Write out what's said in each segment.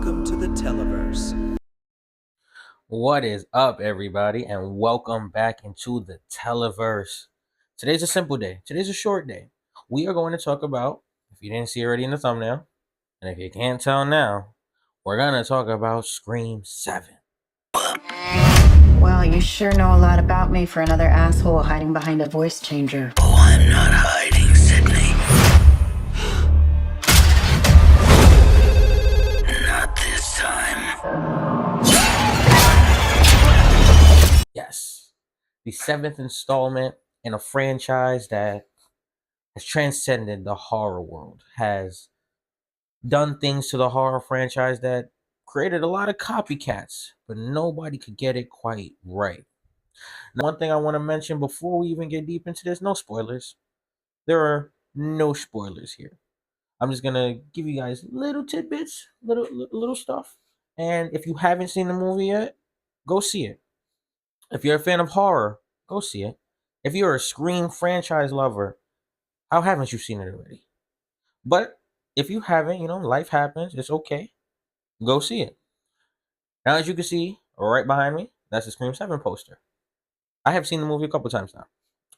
Welcome to the Televerse. What is up, everybody, and welcome back into the Televerse. Today's a simple day. Today's a short day. We are going to talk about, if you didn't see already in the thumbnail, and if you can't tell now, we're going to talk about Scream 7. Well, you sure know a lot about me for another asshole hiding behind a voice changer. Oh, I'm not hiding, Sydney. Not this time. Yes, the 7th installment in a franchise that has transcended the horror world, has done things to the horror franchise that created a lot of copycats, but nobody could get it quite right. Now, one thing I want to mention before we even get deep into this, no spoilers. There are no spoilers here. I'm just gonna give you guys little tidbits, little stuff. And if you haven't seen the movie yet, go see it. If you're a fan of horror, go see it. If you're a Scream franchise lover, how haven't you seen it already? But if you haven't, life happens. It's okay. Go see it. Now, as you can see right behind me, that's the Scream 7 poster. I have seen the movie a couple times now.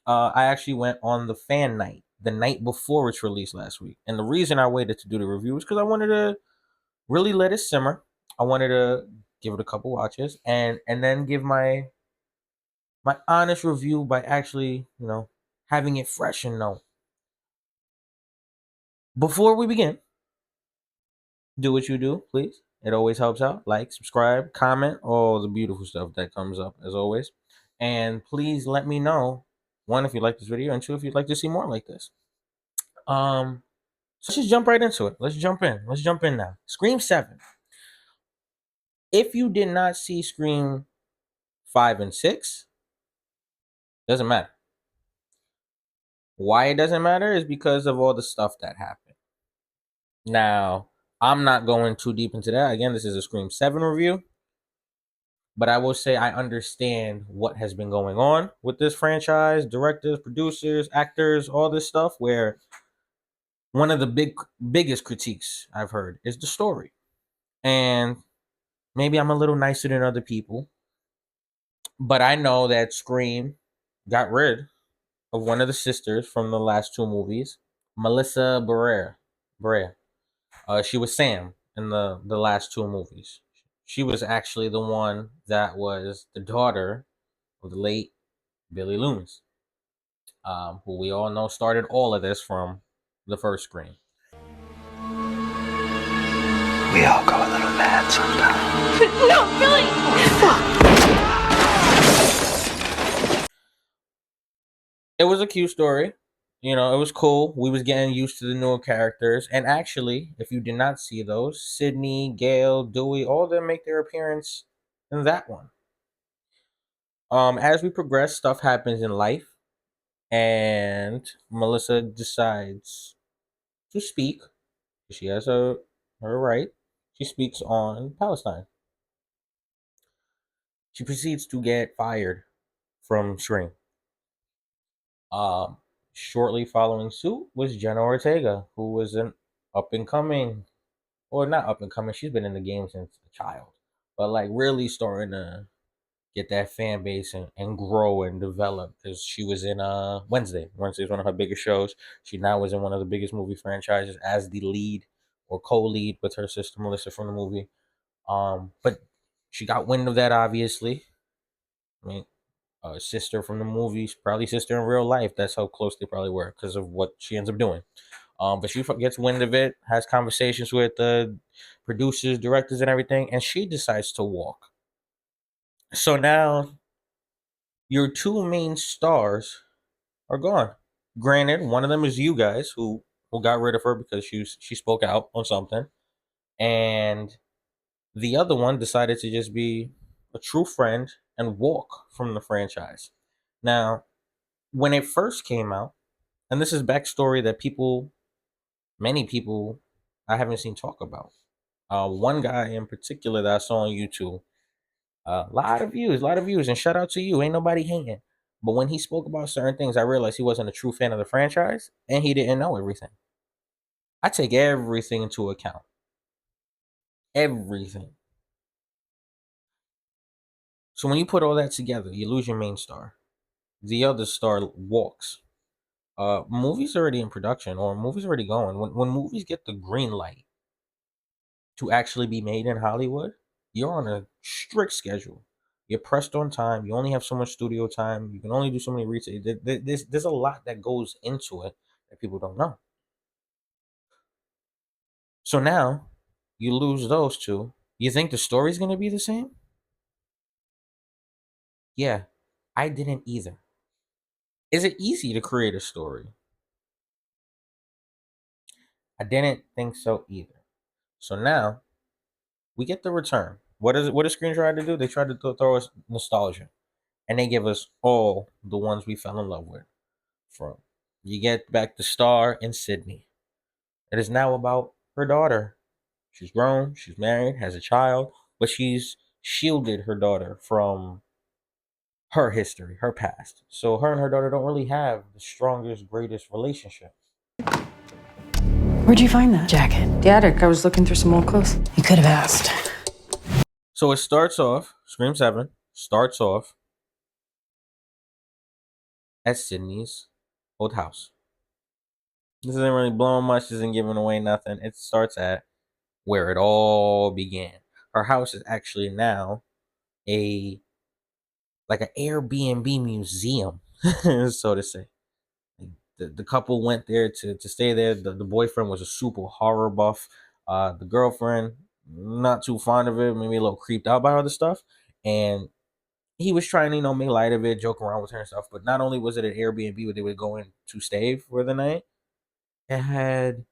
I actually went on the fan night the night before its release last week. And the reason I waited to do the review is because I wanted to really let it simmer. I wanted to give it a couple watches and then give my honest review by actually, having it fresh and know. Before we begin, do what you do, please. It always helps out. Like, subscribe, comment, all the beautiful stuff that comes up as always. And please let me know, one, if you like this video, and two, if you'd like to see more like this. So let's just jump right into it. Let's jump in. Let's jump in now. Scream 7. If you did not see Scream 5 and 6, doesn't matter. Why it doesn't matter is because of all the stuff that happened. Now, I'm not going too deep into that. Again, this is a Scream 7 review. But I will say I understand what has been going on with this franchise, directors, producers, actors, all this stuff, where one of the biggest critiques I've heard is the story. And maybe I'm a little nicer than other people, but I know that Scream got rid of one of the sisters from the last two movies, Melissa Barrera. She was Sam in the last two movies. She was actually the one that was the daughter of the late Billy Loomis, who we all know started all of this from the first Scream. We all go a little mad sometimes. No, Billy! It was a cute story. It was cool. We was getting used to the newer characters. And actually, if you did not see those, Sydney, Gail, Dewey, all of them make their appearance in that one. As we progress, stuff happens in life, and Melissa decides to speak. She has her right. She speaks on Palestine. She proceeds to get fired from Scream. Shortly following suit was Jenna Ortega, who was an up and coming, or not up and coming. She's been in the game since a child, but like really starting to get that fan base and grow and develop, because she was in Wednesday. Wednesday is one of her biggest shows. She now was in one of the biggest movie franchises as the lead or co-lead with her sister Melissa from the movie. But she got wind of that, obviously. I mean, sister from the movies, probably sister in real life. That's how close they probably were because of what she ends up doing. But she gets wind of it, has conversations with the producers, directors, and everything, and she decides to walk. So now your two main stars are gone. Granted, one of them is you guys who got rid of her because she spoke out on something, and the other one decided to just be a true friend and walk from the franchise. Now, when it first came out, and this is backstory that many people, I haven't seen talk about. One guy in particular that I saw on YouTube, a lot of views, and shout out to you. Ain't nobody hating. But when he spoke about certain things, I realized he wasn't a true fan of the franchise, and he didn't know everything. I take everything into account. Everything. So when you put all that together, you lose your main star. The other star walks. Movies already in production or movies already going. When movies get the green light to actually be made in Hollywood, you're on a strict schedule. You're pressed on time. You only have so much studio time. You can only do so many retakes. There's a lot that goes into it that people don't know. So now you lose those two. You think the story's going to be the same? Yeah, I didn't either. Is it easy to create a story? I didn't think so either. So now we get the return. What does Screen try to do? They tried to throw us nostalgia, and they give us all the ones we fell in love with. From you get back the Star and Sydney. It is now about her daughter. She's grown, she's married, has a child, but she's shielded her daughter from her history, her past. So her and her daughter don't really have the strongest, greatest relationship. Where'd you find that jacket? The attic. I was looking through some old clothes. You could have asked. So it starts off, Scream 7 starts off at Sydney's old house. This isn't really blowing much, this isn't giving away nothing. It starts at where it all began. Her house is actually now an Airbnb museum, so to say. The couple went there to stay there. The boyfriend was a super horror buff. The girlfriend, not too fond of it, maybe a little creeped out by other stuff. And he was trying to, make light of it, joke around with her and stuff. But not only was it an Airbnb where they would go in to stay for the night, it had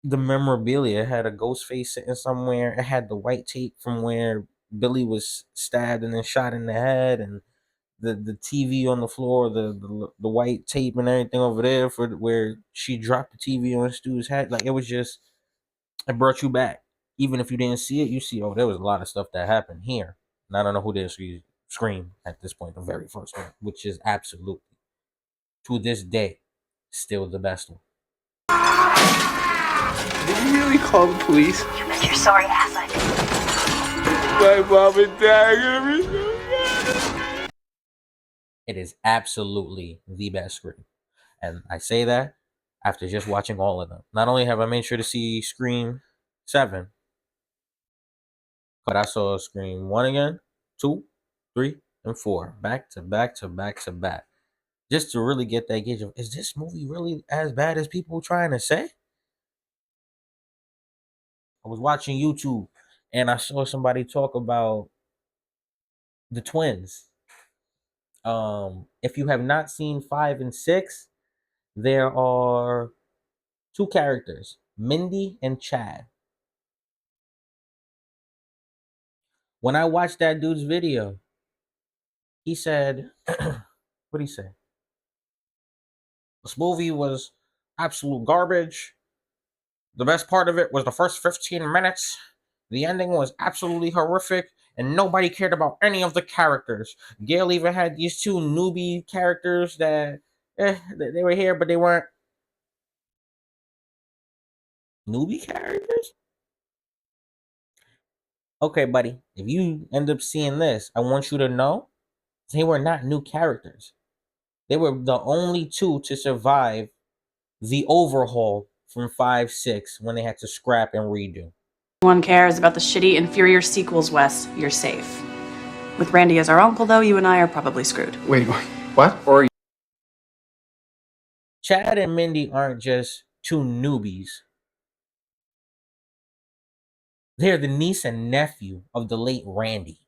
the memorabilia. It had a ghost face sitting somewhere. It had the white tape from where Billy was stabbed and then shot in the head, and the TV on the floor, the white tape and everything over there for where she dropped the TV on Stu's head. Like, it brought you back. Even if you didn't see it, you see, there was a lot of stuff that happened here. And I don't know who did Scream at this point, the very first one, which is absolutely, to this day, still the best one. Did you really call the police? You bet your sorry ass I did. My mom and dad are gonna be so mad. It is absolutely the best Scream. And I say that after just watching all of them. Not only have I made sure to see Scream 7, but I saw Scream 1 again, 2, 3, and 4. Back to back to back to back. Just to really get that gauge of, is this movie really as bad as people trying to say? I was watching YouTube and I saw somebody talk about the twins. If you have not seen 5 and 6, there are two characters, Mindy and Chad. When I watched that dude's video, he said, what did he say? This movie was absolute garbage. The best part of it was the first 15 minutes. The ending was absolutely horrific, and nobody cared about any of the characters. Gail even had these two newbie characters that they were here, but they weren't newbie characters. Okay, buddy, if you end up seeing this, I want you to know they were not new characters. They were the only two to survive the overhaul from 5, 6 when they had to scrap and redo. No one cares about the shitty, inferior sequels, Wes. You're safe. With Randy as our uncle, though, you and I are probably screwed. Wait, what? Or Chad and Mindy aren't just two newbies. They're the niece and nephew of the late Randy.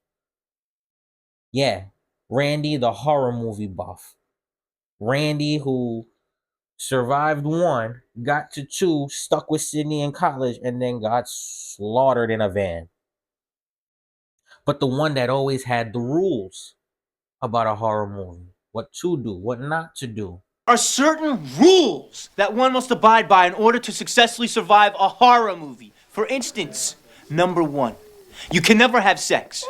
Yeah, Randy, the horror movie buff. Randy, who survived 1, got to 2, stuck with Sydney in college, and then got slaughtered in a van. But the one that always had the rules about a horror movie. What to do, what not to do. Are certain rules that one must abide by in order to successfully survive a horror movie. For instance, number 1, you can never have sex.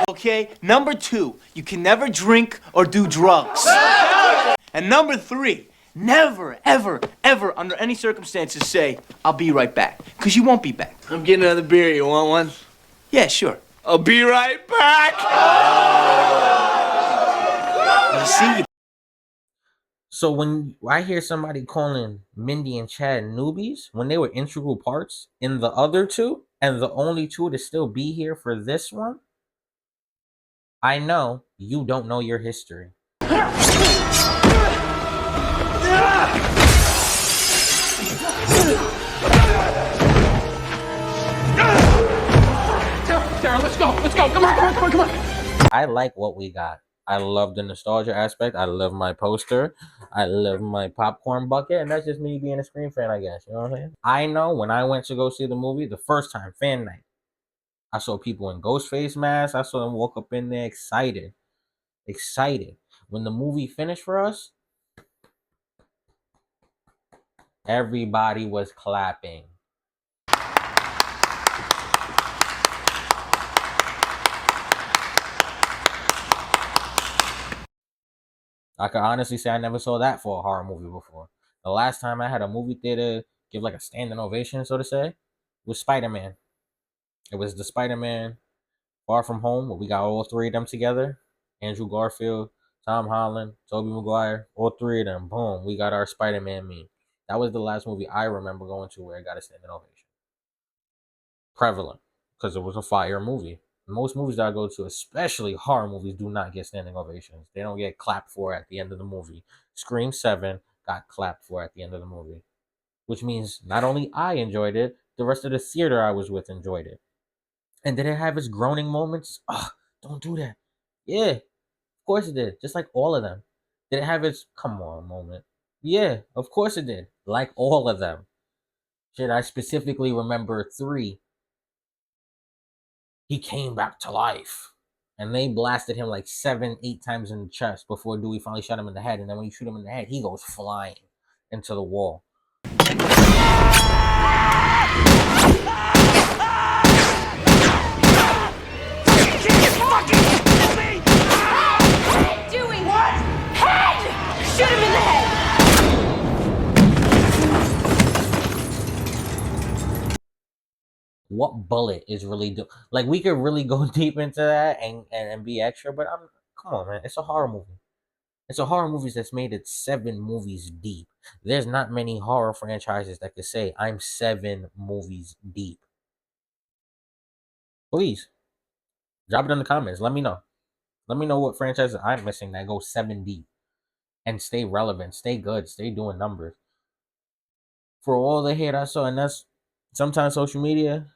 Okay? Number 2, you can never drink or do drugs. And number 3, never, ever, ever, under any circumstances say, I'll be right back. Because you won't be back. I'm getting another beer. You want one? Yeah, sure. I'll be right back. You see, So when I hear somebody calling Mindy and Chad newbies when they were integral parts in the other two, and the only two to still be here for this one, I know you don't know your history. Sarah, let's go. Let's go. Come on. I like what we got. I love the nostalgia aspect. I love my poster. I love my popcorn bucket. And that's just me being a Scream fan, I guess. You know what I'm saying? I know when I went to go see the movie, the first time, fan night, I saw people in Ghostface masks. I saw them walk up in there excited. Excited. When the movie finished for us, everybody was clapping. I could honestly say I never saw that for a horror movie before. The last time I had a movie theater give like a standing ovation, so to say, was Spider-Man. It was the Spider-Man Far From Home, where we got all three of them together. Andrew Garfield, Tom Holland, Tobey Maguire, all three of them. Boom, we got our Spider-Man meme. That was the last movie I remember going to where it got a standing ovation. Prevalent, because it was a fire movie. Most movies that I go to, especially horror movies, do not get standing ovations. They don't get clapped for at the end of the movie. Scream 7 got clapped for at the end of the movie. Which means not only I enjoyed it, the rest of the theater I was with enjoyed it. And did it have its groaning moments? Ugh, don't do that. Yeah, of course it did. Just like all of them. Did it have its come on moment? Yeah, of course it did. Like all of them. Shit, I specifically remember 3. He came back to life. And they blasted him like 7, 8 times in the chest before Dewey finally shot him in the head. And then when you shoot him in the head, he goes flying into the wall. Doing what? Head! Shoot him in the head! What bullet is really like we could really go deep into that and be extra, but come on, man. It's a horror movie. It's a horror movie that's made it 7 movies deep. There's not many horror franchises that could say I'm 7 movies deep. Please drop it in the comments. Let me know. Let me know what franchises I'm missing that go 7 deep and stay relevant, stay good, stay doing numbers. For all the hate I saw, and that's sometimes social media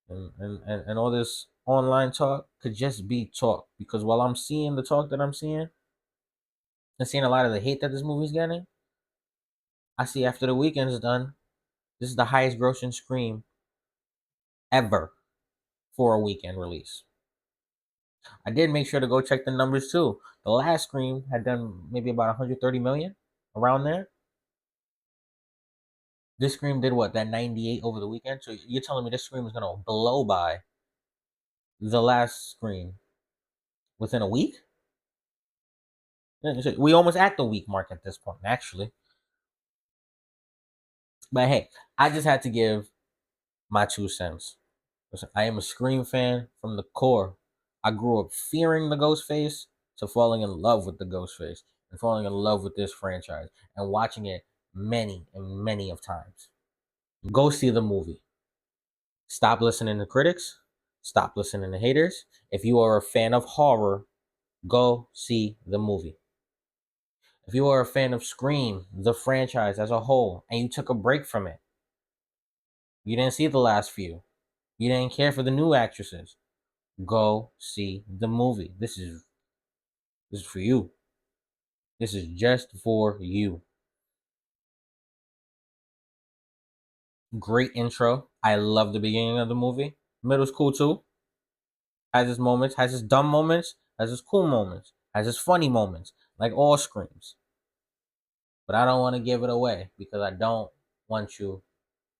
and all this online talk could just be talk. Because while I'm seeing the talk that I'm seeing and seeing a lot of the hate that this movie's getting, I see after the weekend's done, this is the highest grossing Scream ever for a weekend release. I did make sure to go check the numbers too. The last Scream had done maybe about 130 million, around there. This Scream did what? That 98 over the weekend? So you're telling me this Scream is going to blow by the last Scream within a week? We almost at the week mark at this point, actually. But hey, I just had to give my 2 cents. Listen, I am a Scream fan from the core. I grew up fearing the Ghostface to falling in love with the Ghostface and falling in love with this franchise and watching it many and many of times. Go see the movie. Stop listening to critics. Stop listening to haters. If you are a fan of horror, go see the movie. If you are a fan of Scream, the franchise as a whole, and you took a break from it, you didn't see the last few, you didn't care for the new actresses, go see the movie. This is for you. This is just for you. Great intro. I love the beginning of the movie. Middle's cool too. Has its moments, has its dumb moments, has its cool moments, has its funny moments, like all Screams. But I don't want to give it away because I don't want you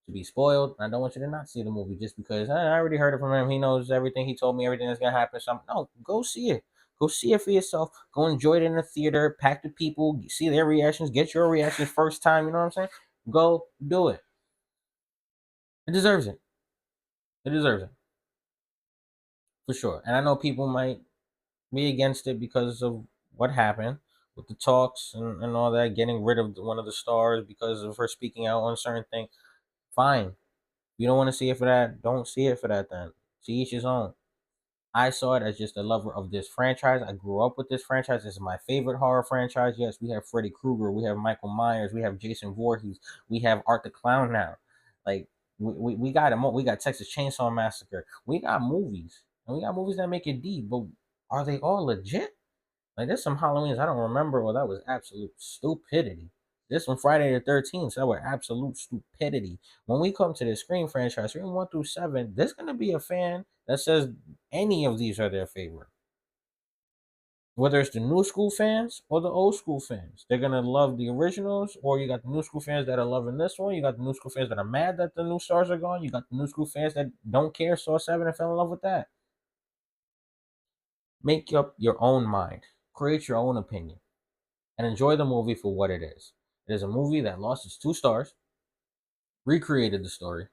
to be spoiled. I don't want you to not see the movie just because I already heard it from him. He knows everything. He told me everything that's gonna happen. So no, go see it. Go see it for yourself. Go enjoy it in the theater. Pack the people. See their reactions. Get your reactions first time. You know what I'm saying? Go do it. It deserves it. It deserves it. For sure. And I know people might be against it because of what happened with the talks and all that, getting rid of one of the stars because of her speaking out on certain things. Fine. If you don't want to see it for that, don't see it for that then. To each his own. I saw it as just a lover of this franchise. I grew up with this franchise. This is my favorite horror franchise. Yes, we have Freddy Krueger, we have Michael Myers, we have Jason Voorhees, we have Art the Clown now. Like we got him. We got Texas Chainsaw Massacre. We got movies, and we got movies that make it deep. But are they all legit? Like there's some Halloweens I don't remember. Well, that was absolute stupidity. This one Friday the 13th, so that was absolute stupidity. When we come to the Scream franchise, Scream 1 through 7, there's gonna be a fan that says any of these are their favorite. Whether it's the new school fans or the old school fans, they're gonna love the originals, or you got the new school fans that are loving this one. You got the new school fans that are mad that the new stars are gone. You got the new school fans that don't care, saw 7 and fell in love with that. Make up your own mind, create your own opinion, and enjoy the movie for what it is. It is a movie that lost its 2 stars, recreated the story,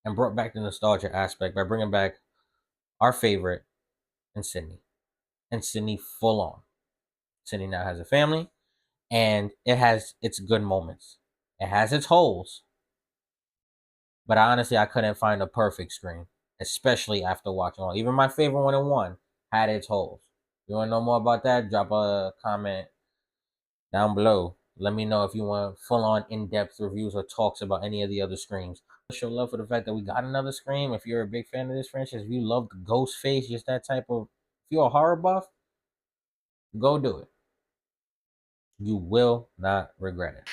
and brought back the nostalgia aspect by bringing back our favorite and Sydney. And Sydney full on. Sydney now has a family, and it has its good moments. It has its holes. But honestly, I couldn't find a perfect Scream, especially after watching all. Even my favorite 1 and 1 had its holes. You want to know more about that? Drop a comment down below. Let me know if you want full-on in-depth reviews or talks about any of the other Screams. Show love for the fact that we got another Scream. If you're a big fan of this franchise, if you love the Ghostface, just that type of... If you're a horror buff, go do it. You will not regret it.